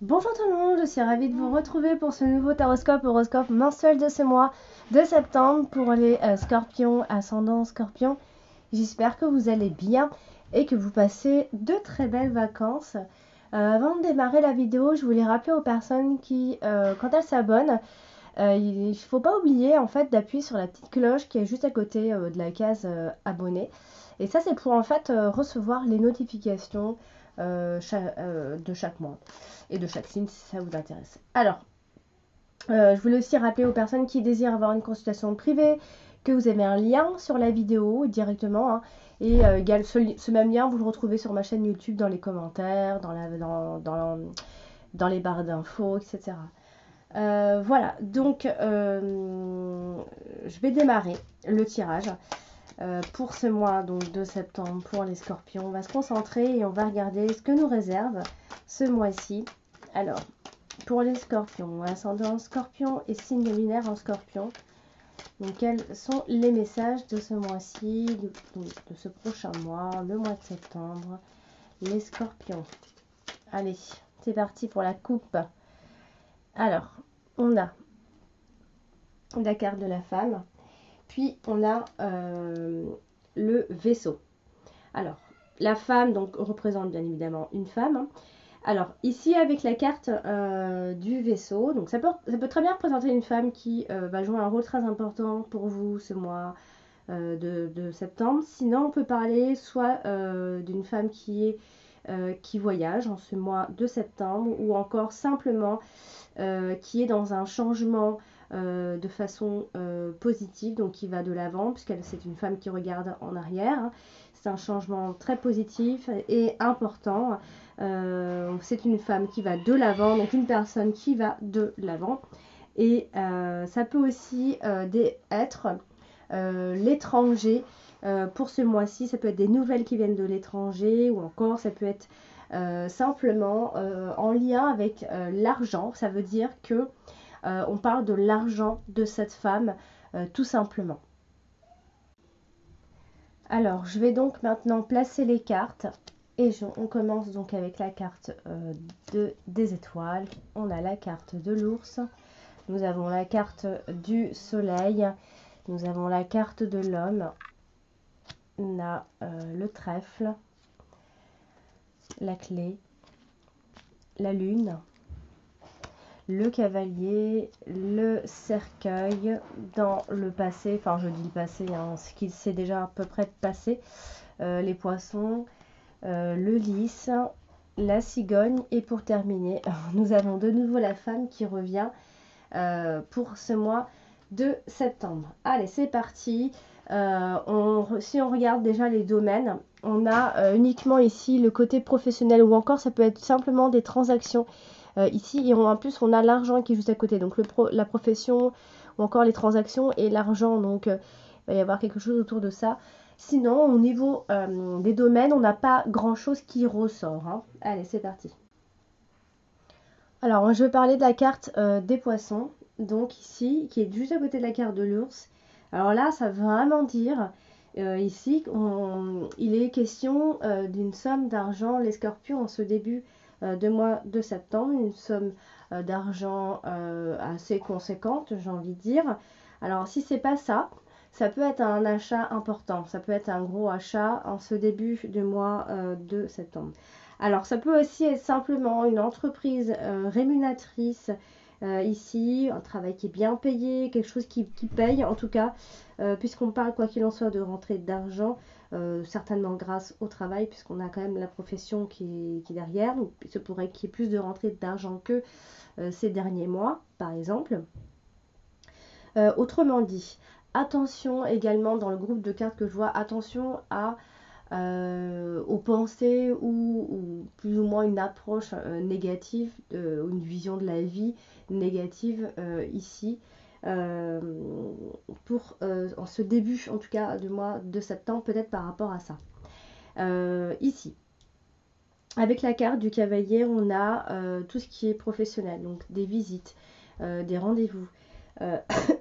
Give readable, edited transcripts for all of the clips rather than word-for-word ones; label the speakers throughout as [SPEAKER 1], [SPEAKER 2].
[SPEAKER 1] Bonjour tout le monde, je suis ravie de vous retrouver pour ce nouveau horoscope mensuel de ce mois de septembre pour les scorpions, ascendant scorpion. J'espère que vous allez bien et que vous passez de très belles vacances. Avant de démarrer la vidéo, je voulais rappeler aux personnes qui, quand elles s'abonnent, il ne faut pas oublier en fait d'appuyer sur la petite cloche qui est juste à côté de la case abonné. Et ça c'est pour en fait recevoir les notifications de chaque mois et de chaque signe si ça vous intéresse. Alors, je voulais aussi rappeler aux personnes qui désirent avoir une consultation privée que vous avez un lien sur la vidéo directement. Hein, et ce même lien, vous le retrouvez sur ma chaîne YouTube dans les commentaires, dans les barres d'infos, etc. Voilà, donc je vais démarrer le tirage pour ce mois donc, de septembre pour les scorpions. On va se concentrer et on va regarder ce que nous réserve ce mois-ci. Alors, pour les scorpions, ascendant scorpion et signe lunaire en scorpion. Donc, quels sont les messages de ce mois-ci, de ce prochain mois, le mois de septembre, les scorpions. Allez, c'est parti pour la coupe. Alors, on a la carte de la femme, puis on a le vaisseau. Alors, la femme donc représente bien évidemment une femme. Hein. Alors, ici, avec la carte du vaisseau, donc ça peut très bien représenter une femme qui va jouer un rôle très important pour vous ce mois de septembre. Sinon, on peut parler soit d'une femme qui voyage en ce mois de septembre, ou encore simplement qui est dans un changement de façon positive, donc qui va de l'avant, puisqu'elle c'est une femme qui regarde en arrière. Hein. C'est un changement très positif et important. C'est une femme qui va de l'avant, donc une personne qui va de l'avant. Et ça peut aussi être l'étranger. Pour ce mois-ci, ça peut être des nouvelles qui viennent de l'étranger, ou encore ça peut être simplement en lien avec l'argent. Ça veut dire que on parle de l'argent de cette femme, tout simplement. Alors, je vais donc maintenant placer les cartes. Et on commence donc avec la carte des étoiles. On a la carte de l'ours. Nous avons la carte du soleil. Nous avons la carte de l'homme. On a le trèfle. La clé. La lune. Le cavalier, le cercueil dans le passé, enfin je dis le passé, hein, ce qui s'est déjà à peu près passé, les poissons, le lys, la cigogne et pour terminer, nous avons de nouveau la femme qui revient pour ce mois de septembre. Allez, c'est parti. Si on regarde déjà les domaines, on a uniquement ici le côté professionnel ou encore ça peut être simplement des transactions. Ici, et en plus, on a l'argent qui est juste à côté. Donc, la profession ou encore les transactions et l'argent. Donc, il va y avoir quelque chose autour de ça. Sinon, au niveau des domaines, on n'a pas grand-chose qui ressort. Hein. Allez, c'est parti. Alors, je vais parler de la carte des poissons. Donc, ici, qui est juste à côté de la carte de l'ours. Alors là, ça veut vraiment dire... ici, il est question d'une somme d'argent, les scorpions, en ce début de mois de septembre, une somme d'argent assez conséquente, j'ai envie de dire. Alors, si c'est pas ça, ça peut être un achat important, ça peut être un gros achat en ce début du mois de septembre. Alors, ça peut aussi être simplement une entreprise rémunératrice ici, un travail qui est bien payé, quelque chose qui paye en tout cas, puisqu'on parle quoi qu'il en soit de rentrée d'argent, certainement grâce au travail, puisqu'on a quand même la profession qui est derrière, donc il se pourrait qu'il y ait plus de rentrée d'argent que ces derniers mois, par exemple. Autrement dit, attention également dans le groupe de cartes que je vois, attention aux pensées ou plus ou moins une approche négative, une vision de la vie négative ici. En ce début en tout cas du mois de septembre, peut-être par rapport à ça. Ici, avec la carte du cavalier, on a tout ce qui est professionnel, donc des visites, des rendez-vous.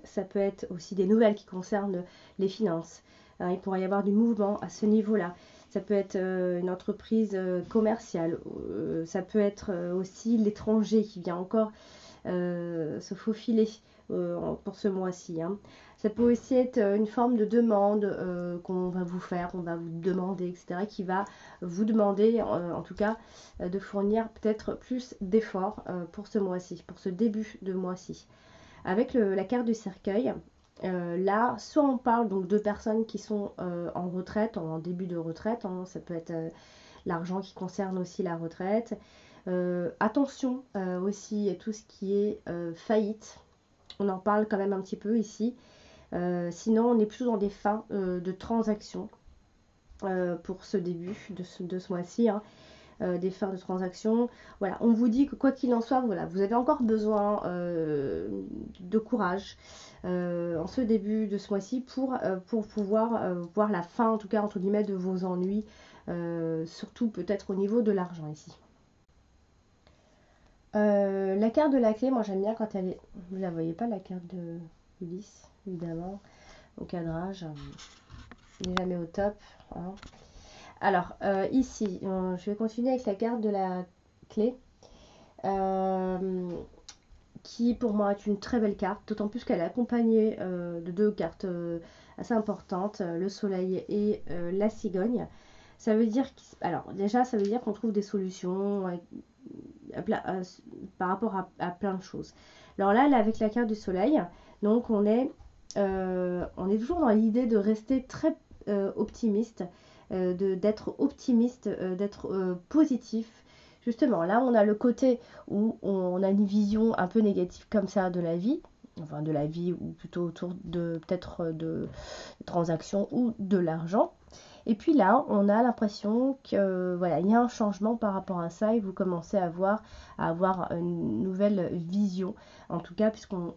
[SPEAKER 1] Ça peut être aussi des nouvelles qui concernent les finances. Il pourrait y avoir du mouvement à ce niveau-là. Ça peut être une entreprise commerciale. Ça peut être aussi l'étranger qui vient encore se faufiler pour ce mois-ci. Hein. Ça peut aussi être une forme de demande qu'on va vous faire, on va vous demander, etc., qui va vous demander, en tout cas, de fournir peut-être plus d'efforts pour ce mois-ci, pour ce début de mois-ci. Avec la carte du cercueil, là, soit on parle donc de personnes qui sont en retraite, en début de retraite, hein, ça peut être l'argent qui concerne aussi la retraite. Attention aussi à tout ce qui est faillite, on en parle quand même un petit peu ici. Sinon, on est plutôt dans des fins de transactions pour ce début de ce mois-ci. Hein. Des fins de transactions. Voilà, on vous dit que quoi qu'il en soit, voilà, vous avez encore besoin de courage en ce début de ce mois-ci pour pouvoir voir la fin, en tout cas entre guillemets, de vos ennuis, surtout peut-être au niveau de l'argent ici. La carte de la clé, moi j'aime bien quand elle est... Vous la voyez pas, la carte de Ulysse, évidemment, au cadrage, n'est jamais au top. Hein. Alors, ici, je vais continuer avec la carte de la clé, qui pour moi est une très belle carte, d'autant plus qu'elle est accompagnée de deux cartes assez importantes, le soleil et la cigogne. Ça veut dire, alors déjà, ça veut dire qu'on trouve des solutions par rapport à plein de choses. Alors là, avec la carte du soleil, donc on est toujours dans l'idée de rester très optimiste, d'être optimiste, d'être positif. Justement, là, on a le côté où on a une vision un peu négative comme ça de la vie, enfin de la vie, ou plutôt autour de peut-être de transactions ou de l'argent. Et puis là, on a l'impression que voilà, il y a un changement par rapport à ça et vous commencez à avoir une nouvelle vision. En tout cas, puisqu'on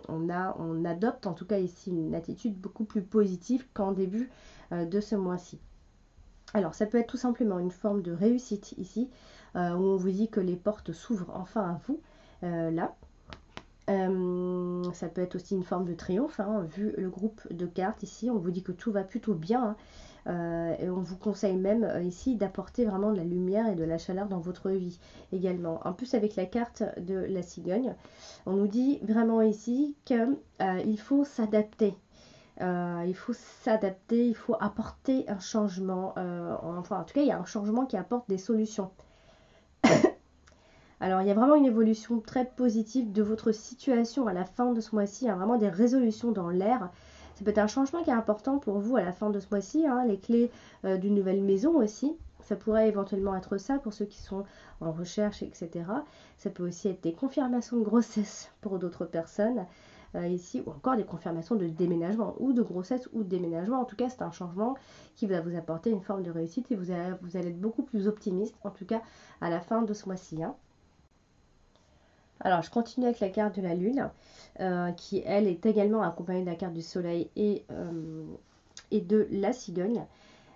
[SPEAKER 1] on adopte en tout cas ici une attitude beaucoup plus positive qu'en début de ce mois-ci. Alors, ça peut être tout simplement une forme de réussite ici, où on vous dit que les portes s'ouvrent enfin à vous, là. Ça peut être aussi une forme de triomphe, hein, vu le groupe de cartes ici, on vous dit que tout va plutôt bien, hein, et on vous conseille même ici d'apporter vraiment de la lumière et de la chaleur dans votre vie également. En plus avec la carte de la cigogne, on nous dit vraiment ici qu'il faut s'adapter. Il faut s'adapter, il faut apporter un changement, enfin en tout cas il y a un changement qui apporte des solutions. Alors, il y a vraiment une évolution très positive de votre situation à la fin de ce mois-ci, hein, vraiment des résolutions dans l'air. Ça peut être un changement qui est important pour vous à la fin de ce mois-ci, hein, les clés d'une nouvelle maison aussi. Ça pourrait éventuellement être ça pour ceux qui sont en recherche, etc. Ça peut aussi être des confirmations de grossesse pour d'autres personnes ici, ou encore des confirmations de déménagement, ou de grossesse ou de déménagement. En tout cas, c'est un changement qui va vous apporter une forme de réussite et vous allez être beaucoup plus optimiste, en tout cas à la fin de ce mois-ci. Hein. Alors, je continue avec la carte de la Lune, qui, elle, est également accompagnée de la carte du Soleil et de la Cigogne.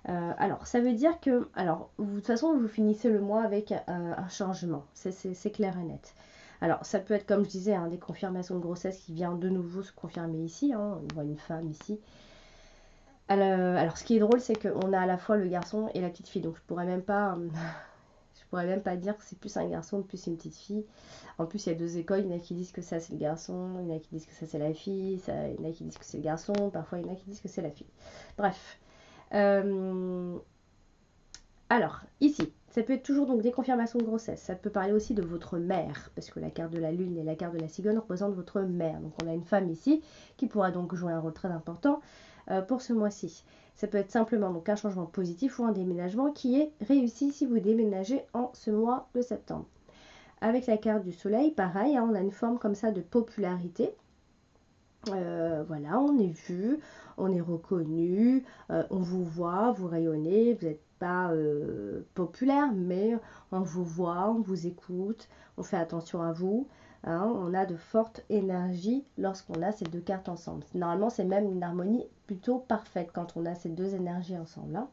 [SPEAKER 1] Alors, ça veut dire que, alors, de toute façon, vous finissez le mois avec un changement, c'est clair et net. Alors, ça peut être, comme je disais, hein, des confirmations de grossesse qui viennent de nouveau se confirmer ici. Hein, on voit une femme ici. Alors, ce qui est drôle, c'est qu'on a à la fois le garçon et la petite fille, donc je pourrais même pas... Je pourrais même pas dire que c'est plus un garçon, plus une petite fille. En plus, il y a deux écoles. Il y en a qui disent que ça, c'est le garçon. Il y en a qui disent que ça, c'est la fille. Il y en a qui disent que c'est le garçon. Parfois, il y en a qui disent que c'est la fille. Bref. Alors, ici, ça peut être toujours donc des confirmations de grossesse. Ça peut parler aussi de votre mère. Parce que la carte de la Lune et la carte de la Cigogne représentent votre mère. Donc, on a une femme ici qui pourra donc jouer un rôle très important pour ce mois-ci. Ça peut être simplement donc un changement positif ou un déménagement qui est réussi si vous déménagez en ce mois de septembre. Avec la carte du soleil, pareil, hein, on a une forme comme ça de popularité. Voilà, on est vu, on est reconnu, on vous voit, vous rayonnez, vous n'êtes pas populaire, mais on vous voit, on vous écoute, on fait attention à vous. Hein, on a de fortes énergies lorsqu'on a ces deux cartes ensemble. Normalement, c'est même une harmonie plutôt parfaite quand on a ces deux énergies ensemble. Hein.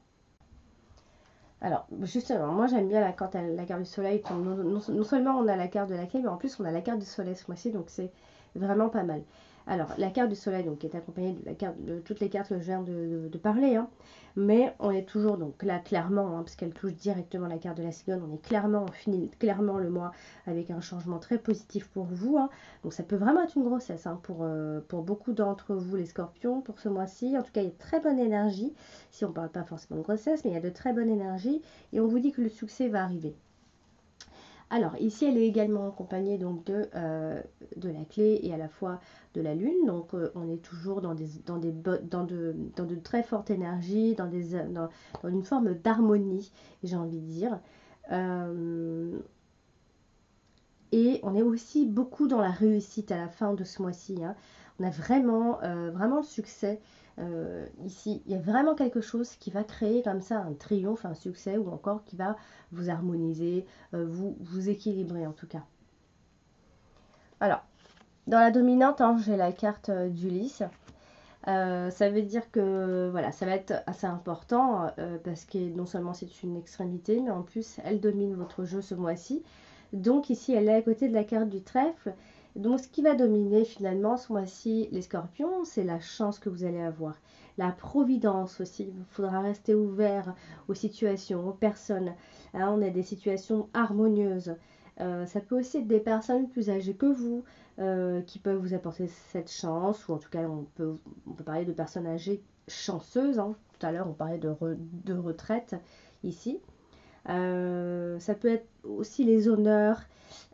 [SPEAKER 1] Alors, justement, moi j'aime bien quand la carte du soleil tombe. Non seulement on a la carte de la clé, mais en plus on a la carte du soleil ce mois-ci, donc c'est vraiment pas mal. Alors, la carte du soleil, donc, est accompagnée de, de toutes les cartes que je viens de parler, hein. Mais on est toujours, donc là, clairement, hein, parce qu'elle touche directement la carte de la cigogne, on finit clairement le mois avec un changement très positif pour vous, hein. Donc, ça peut vraiment être une grossesse, hein, pour beaucoup d'entre vous, les scorpions, pour ce mois-ci. En tout cas, il y a de très bonne énergie. Si on ne parle pas forcément de grossesse, mais il y a de très bonne énergie. Et on vous dit que le succès va arriver. Alors, ici, elle est également accompagnée donc de la clé et à la fois de la lune. Donc, on est toujours dans de très fortes énergies, dans une forme d'harmonie, j'ai envie de dire. Et on est aussi beaucoup dans la réussite à la fin de ce mois-ci, hein. On a vraiment le succès. Ici, il y a vraiment quelque chose qui va créer comme ça un triomphe, un succès, ou encore qui va vous harmoniser, vous équilibrer en tout cas. Alors, dans la dominante, hein, j'ai la carte d'Ulysse. Ça veut dire que voilà, ça va être assez important parce que non seulement c'est une extrémité, mais en plus elle domine votre jeu ce mois-ci. Donc ici, elle est à côté de la carte du trèfle. Donc ce qui va dominer finalement ce mois-ci les scorpions, c'est la chance que vous allez avoir. La providence aussi, il faudra rester ouvert aux situations, aux personnes. Hein, on a des situations harmonieuses. Ça peut aussi être des personnes plus âgées que vous qui peuvent vous apporter cette chance, ou en tout cas on peut parler de personnes âgées chanceuses, hein. Tout à l'heure on parlait de retraite ici. Ça peut être aussi les honneurs,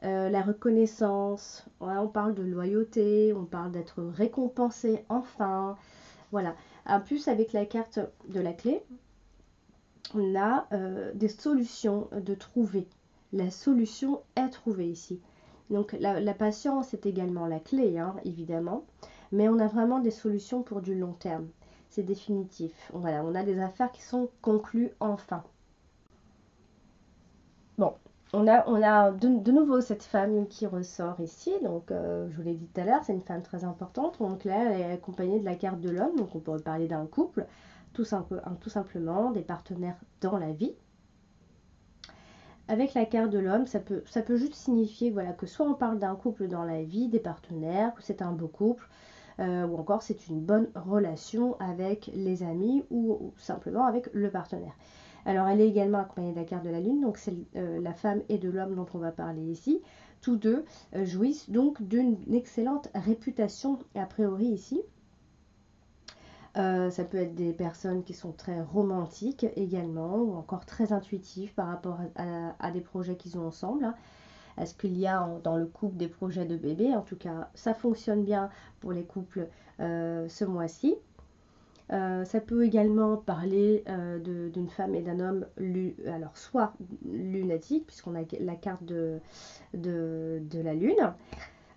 [SPEAKER 1] la reconnaissance, ouais, on parle de loyauté, on parle d'être récompensé enfin. Voilà. En plus, avec la carte de la clé, on a des solutions de trouver. La solution est trouvée ici. Donc la patience est également la clé, hein, évidemment, mais on a vraiment des solutions pour du long terme. C'est définitif. Voilà, on a des affaires qui sont conclues enfin. Bon, on a de nouveau cette femme qui ressort ici. Donc, je vous l'ai dit tout à l'heure, c'est une femme très importante. Donc là, elle est accompagnée de la carte de l'homme. Donc, on pourrait parler d'un couple, tout simplement, des partenaires dans la vie. Avec la carte de l'homme, ça peut juste signifier voilà, que soit on parle d'un couple dans la vie, des partenaires, que c'est un beau couple, ou encore c'est une bonne relation avec les amis ou simplement avec le partenaire. Alors elle est également accompagnée de la carte de la lune, donc c'est la femme et de l'homme dont on va parler ici. Tous deux jouissent donc d'une excellente réputation a priori ici. Ça peut être des personnes qui sont très romantiques également, ou encore très intuitives par rapport à des projets qu'ils ont ensemble, hein. Est-ce qu'il y a dans le couple des projets de bébé? En tout cas, ça fonctionne bien pour les couples ce mois-ci. Ça peut également parler d'une femme et d'un homme, alors soit lunatique, puisqu'on a la carte de la lune,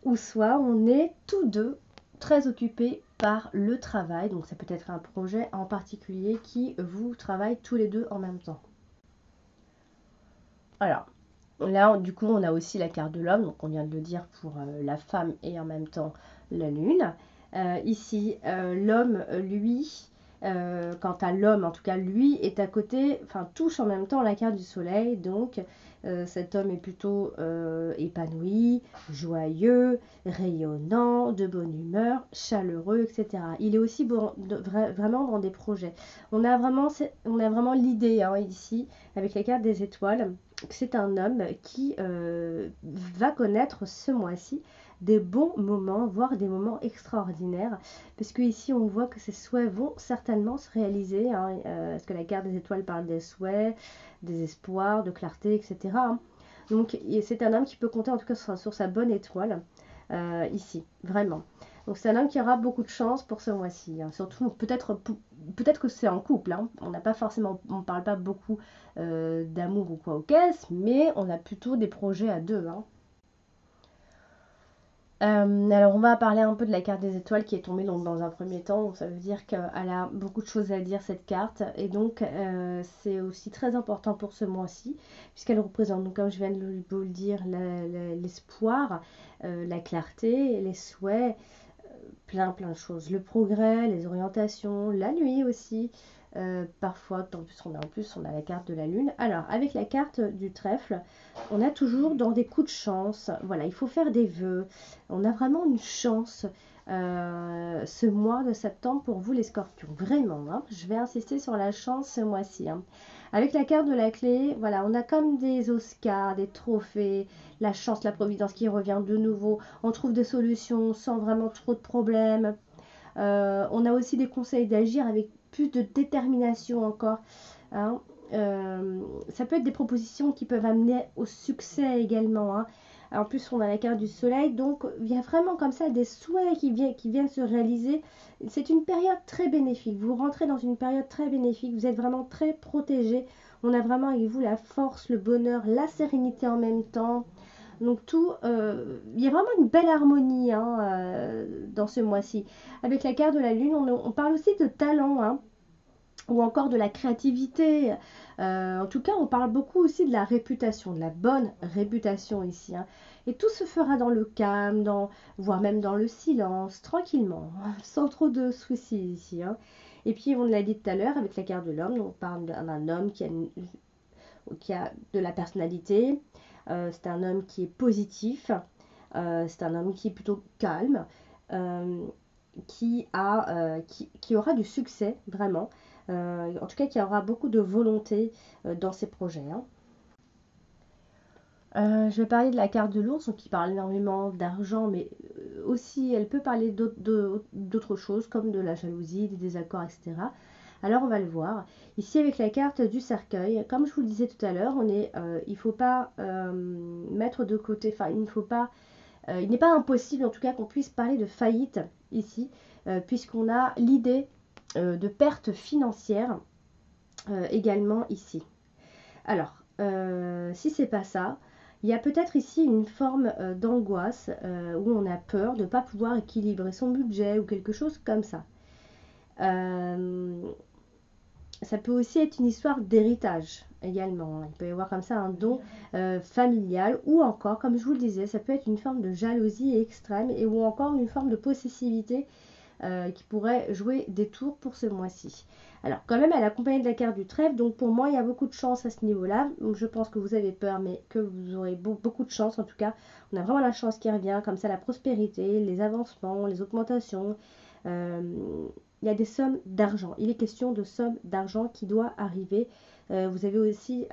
[SPEAKER 1] ou soit on est tous deux très occupés par le travail. Donc ça peut être un projet en particulier qui vous travaille tous les deux en même temps. Alors, là, du coup, on a aussi la carte de l'homme, donc on vient de le dire pour la femme et en même temps la lune. Ici, l'homme, lui, quant à l'homme, en tout cas, lui est à côté, enfin, touche en même temps la carte du soleil, donc cet homme est plutôt épanoui, joyeux, rayonnant, de bonne humeur, chaleureux, etc. Il est aussi vraiment dans des projets. On a vraiment l'idée hein, ici, avec la carte des étoiles, c'est un homme qui va connaître ce mois-ci des bons moments, voire des moments extraordinaires, parce que ici on voit que ses souhaits vont certainement se réaliser, hein, parce que la carte des étoiles parle des souhaits, des espoirs, de clarté, etc. Hein. Donc c'est un homme qui peut compter en tout cas sur sa bonne étoile, ici, vraiment. Donc c'est un homme qui aura beaucoup de chance pour ce mois-ci, hein. Surtout peut-être que c'est en couple, hein. On n'a pas forcément, on parle pas beaucoup d'amour ou quoi aux caisses, mais on a plutôt des projets à deux, hein. Alors on va parler un peu de la carte des étoiles qui est tombée donc dans un premier temps, donc ça veut dire qu'elle a beaucoup de choses à dire cette carte, et donc c'est aussi très important pour ce mois-ci, puisqu'elle représente, donc comme je viens de vous le dire, l'espoir, la clarté, les souhaits, plein de choses, le progrès, les orientations, la nuit aussi, Parfois, en plus, on a la carte de la lune. Alors, avec la carte du trèfle, on a toujours dans des coups de chance. Voilà, il faut faire des vœux. On a vraiment une chance ce mois de septembre pour vous les scorpions. Vraiment, hein, je vais insister sur la chance ce mois-ci. Hein. Avec la carte de la clé, voilà, on a comme des Oscars, des trophées, la chance, la providence qui revient de nouveau. On trouve des solutions sans vraiment trop de problèmes. On a aussi des conseils d'agir avec plus de détermination encore. Hein. Ça peut être des propositions qui peuvent amener au succès également. Hein. En plus, on a la carte du soleil, donc il y a vraiment comme ça des souhaits qui viennent se réaliser. C'est une période très bénéfique. Vous rentrez dans une période très bénéfique. Vous êtes vraiment très protégé. On a vraiment avec vous la force, le bonheur, la sérénité en même temps. Donc tout, il y a vraiment une belle harmonie hein, dans ce mois-ci. Avec la carte de la lune, on parle aussi de talent, hein, ou encore de la créativité. En tout cas, on parle beaucoup aussi de la réputation, de la bonne réputation ici. Hein. Et tout se fera dans le calme, voire même dans le silence, tranquillement, sans trop de soucis ici. Hein. Et puis, on l'a dit tout à l'heure, avec la carte de l'homme, on parle d'un homme qui a de la personnalité. C'est un homme qui est positif. C'est un homme qui est plutôt calme. Qui aura du succès, vraiment. En tout cas, qui aura beaucoup de volonté dans ses projets. Hein. Je vais parler de la carte de l'ours, qui parle énormément d'argent, mais aussi elle peut parler d'autres choses, comme de la jalousie, des désaccords, etc. Alors on va le voir. Ici avec la carte du cercueil, comme je vous le disais tout à l'heure, il ne faut pas mettre de côté, enfin il ne faut pas, il n'est pas impossible en tout cas qu'on puisse parler de faillite ici, puisqu'on a l'idée de perte financière également ici. Alors, si c'est pas ça, il y a peut-être ici une forme d'angoisse où on a peur de ne pas pouvoir équilibrer son budget ou quelque chose comme ça. Ça peut aussi être une histoire d'héritage également. Il peut y avoir comme ça un don familial ou encore, comme je vous le disais, ça peut être une forme de jalousie extrême ou encore une forme de possessivité qui pourrait jouer des tours pour ce mois-ci. Alors quand même, elle est accompagnée de la carte du trèfle, donc pour moi, il y a beaucoup de chance à ce niveau-là. Je pense que vous avez peur, mais que vous aurez beaucoup de chance. En tout cas, on a vraiment la chance qui revient, comme ça, la prospérité, les avancements, les augmentations. Il y a des sommes d'argent. Il est question de sommes d'argent qui doit arriver. Vous avez aussi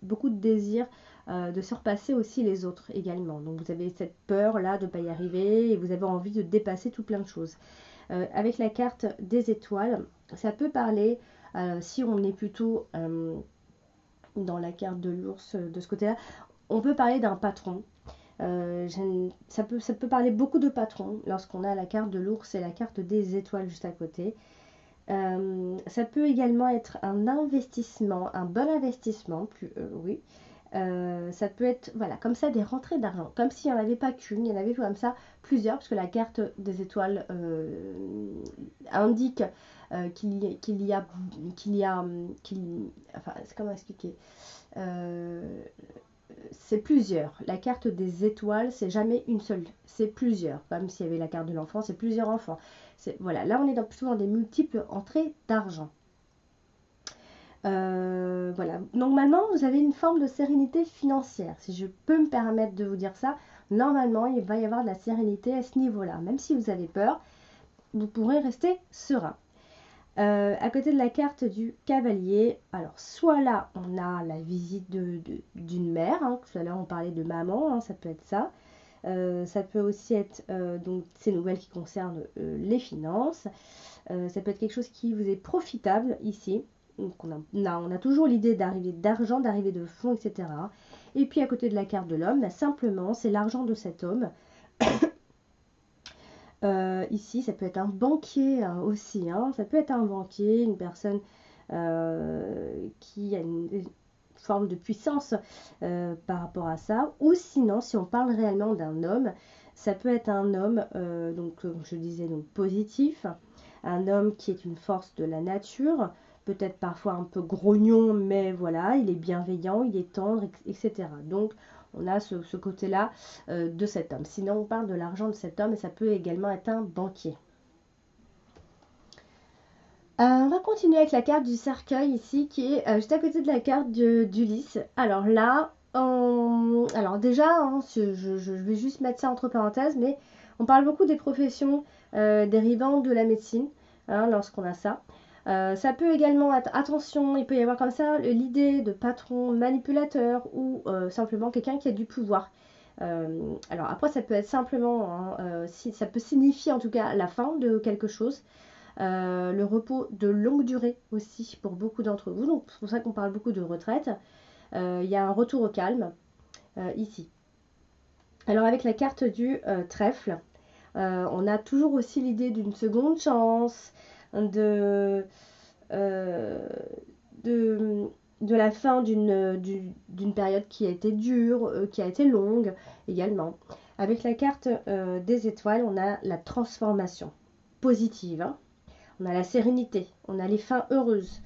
[SPEAKER 1] beaucoup de désir de surpasser aussi les autres également. Donc vous avez cette peur là de ne pas y arriver et vous avez envie de dépasser tout plein de choses. Avec la carte des étoiles, ça peut parler, si on est plutôt dans la carte de l'ours de ce côté-là, on peut parler d'un patron. Ça peut parler beaucoup de patrons lorsqu'on a la carte de l'ours et la carte des étoiles juste à côté. Ça peut également être un investissement, un bon investissement, oui. Ça peut être, voilà, comme ça, des rentrées d'argent. Comme s'il n'y en avait pas qu'une, il y en avait comme ça plusieurs, parce que la carte des étoiles indique enfin, comment expliquer c'est plusieurs. La carte des étoiles, c'est jamais une seule, c'est plusieurs. Comme s'il y avait la carte de l'enfant, c'est plusieurs enfants. Voilà, là on est plutôt dans des multiples entrées d'argent. Voilà, normalement vous avez une forme de sérénité financière, si je peux me permettre de vous dire ça. Normalement, il va y avoir de la sérénité à ce niveau-là. Même si vous avez peur, vous pourrez rester serein. À côté de la carte du cavalier, alors soit là on a la visite d'une mère, hein, tout à l'heure on parlait de maman, hein, ça peut être ça. Ça peut aussi être donc ces nouvelles qui concernent les finances. Ça peut être quelque chose qui vous est profitable ici. Donc on a toujours l'idée d'arriver d'argent, d'arriver de fonds, etc. Et puis à côté de la carte de l'homme, bah, simplement c'est l'argent de cet homme. Ici, ça peut être un banquier aussi, hein. Ça peut être un banquier, une personne qui a une forme de puissance par rapport à ça. Ou sinon, si on parle réellement d'un homme, ça peut être un homme, donc comme je disais, donc positif, un homme qui est une force de la nature, peut-être parfois un peu grognon, mais voilà, il est bienveillant, il est tendre, etc. Donc, on a ce côté-là de cet homme. Sinon, on parle de l'argent de cet homme et ça peut également être un banquier. On va continuer avec la carte du cercueil ici qui est juste à côté de la carte d'Ulysse. Alors là, alors déjà, hein, je vais juste mettre ça entre parenthèses, mais on parle beaucoup des professions dérivant de la médecine hein, lorsqu'on a ça. Ça peut également être, attention, il peut y avoir comme ça l'idée de patron manipulateur ou simplement quelqu'un qui a du pouvoir. Alors après, ça peut être simplement, hein, ça peut signifier en tout cas la fin de quelque chose. Le repos de longue durée aussi pour beaucoup d'entre vous. Donc c'est pour ça qu'on parle beaucoup de retraite. Il y a un retour au calme ici. Alors avec la carte du trèfle, on a toujours aussi l'idée d'une seconde chance, de, de, de la fin d'une période qui a été dure, qui a été longue également. Avec la carte des étoiles, on a la transformation positive. Hein. On a la sérénité, on a les fins heureuses,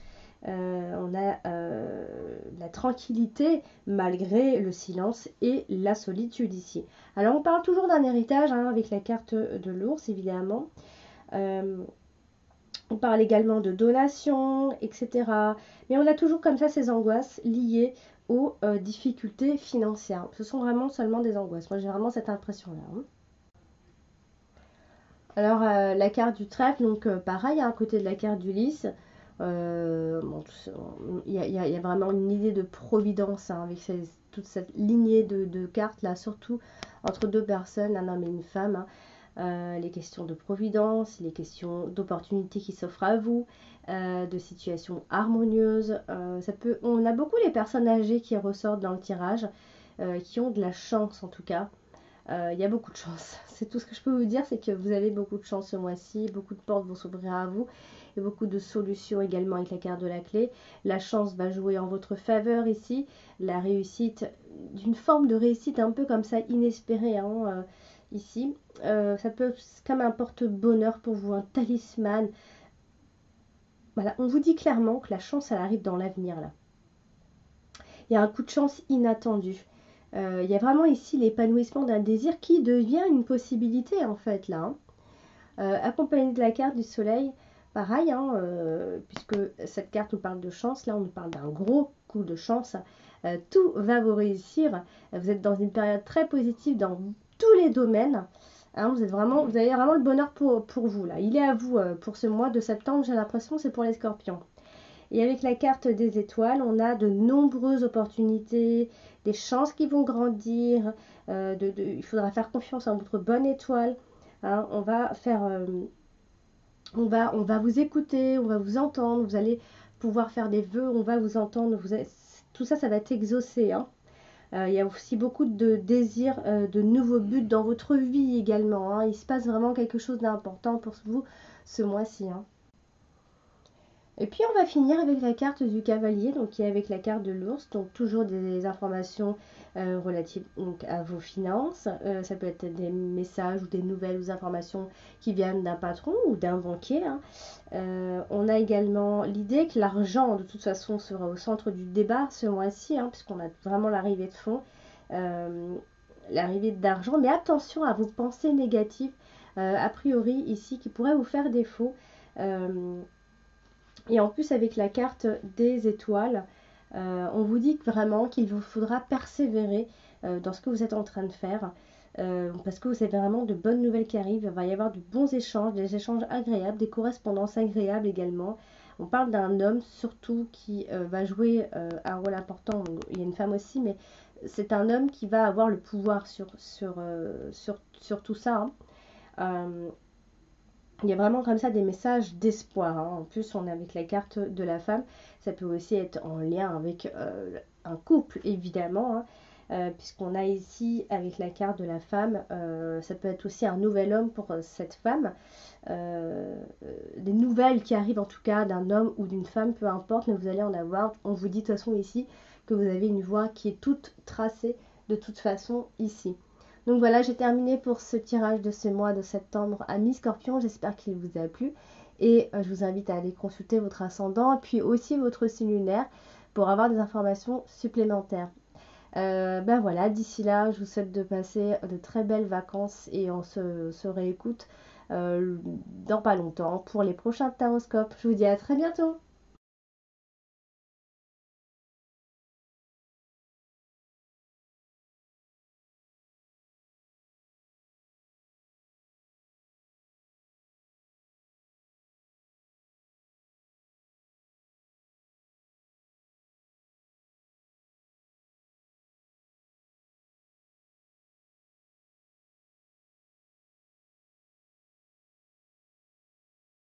[SPEAKER 1] on a la tranquillité malgré le silence et la solitude ici. Alors on parle toujours d'un héritage hein, avec la carte de l'ours évidemment. On parle également de donation, etc. Mais on a toujours comme ça ces angoisses liées aux difficultés financières. Ce sont vraiment seulement des angoisses. Moi j'ai vraiment cette impression-là. Hein. Alors la carte du trèfle, donc pareil, à côté de la carte d'Ulysse, bon, il y a vraiment une idée de providence hein, avec toute cette lignée de cartes là, surtout entre deux personnes, un homme et une femme. Hein. Les questions de providence, les questions d'opportunités qui s'offrent à vous, de situations harmonieuses. On a beaucoup les personnes âgées qui ressortent dans le tirage, qui ont de la chance en tout cas. Il y a beaucoup de chance. C'est tout ce que je peux vous dire, c'est que vous avez beaucoup de chance ce mois-ci, beaucoup de portes vont s'ouvrir à vous et beaucoup de solutions également avec la carte de la clé. La chance va jouer en votre faveur ici, la réussite, d'une forme de réussite un peu comme ça inespérée hein, ici. Ça peut être comme un porte-bonheur pour vous, un talisman. Voilà, on vous dit clairement que la chance elle arrive dans l'avenir là. Il y a un coup de chance inattendu. Il y a vraiment ici l'épanouissement d'un désir qui devient une possibilité en fait là. Hein. Accompagné de la carte du soleil, pareil, hein, puisque cette carte nous parle de chance, là on nous parle d'un gros coup de chance. Tout va vous réussir. Vous êtes dans une période très positive dans tous les domaines. Hein, vous avez vraiment le bonheur pour vous là. Il est à vous pour ce mois de septembre, j'ai l'impression c'est pour les scorpions. Et avec la carte des étoiles, on a de nombreuses opportunités, des chances qui vont grandir. Il faudra faire confiance en votre bonne étoile. Hein, on va vous écouter, on va vous entendre. Vous allez pouvoir faire des vœux, on va vous entendre. Tout ça, ça va être exaucé. Hein. Il y a aussi beaucoup de désirs, de nouveaux buts dans votre vie également. Hein. Il se passe vraiment quelque chose d'important pour vous ce mois-ci. Hein. Et puis on va finir avec la carte du cavalier, donc qui est avec la carte de l'ours, donc toujours des informations relatives donc, à vos finances. Ça peut être des messages ou des nouvelles ou informations qui viennent d'un patron ou d'un banquier. Hein. On a également l'idée que l'argent de toute façon sera au centre du débat ce mois-ci, hein, puisqu'on a vraiment l'arrivée de fonds, l'arrivée d'argent, mais attention à vos pensées négatives, a priori ici, qui pourraient vous faire défaut. Et en plus avec la carte des étoiles, on vous dit vraiment qu'il vous faudra persévérer dans ce que vous êtes en train de faire. Parce que vous avez vraiment de bonnes nouvelles qui arrivent. Il va y avoir de bons échanges, des échanges agréables, des correspondances agréables également. On parle d'un homme surtout qui va jouer un rôle important. Il y a une femme aussi, mais c'est un homme qui va avoir le pouvoir sur tout ça. Hein. Il y a vraiment comme ça des messages d'espoir. Hein. En plus, on est avec la carte de la femme. Ça peut aussi être en lien avec un couple, évidemment. Hein. Puisqu'on a ici, avec la carte de la femme, ça peut être aussi un nouvel homme pour cette femme. Des nouvelles qui arrivent en tout cas d'un homme ou d'une femme, peu importe, mais vous allez en avoir. On vous dit de toute façon ici que vous avez une voie qui est toute tracée de toute façon ici. Donc voilà, j'ai terminé pour ce tirage de ce mois de septembre à mi-scorpion. J'espère qu'il vous a plu. Et je vous invite à aller consulter votre ascendant et puis aussi votre signe lunaire pour avoir des informations supplémentaires. Ben voilà, d'ici là, je vous souhaite de passer de très belles vacances et on se réécoute dans pas longtemps pour les prochains taroscopes. Je vous dis à très bientôt.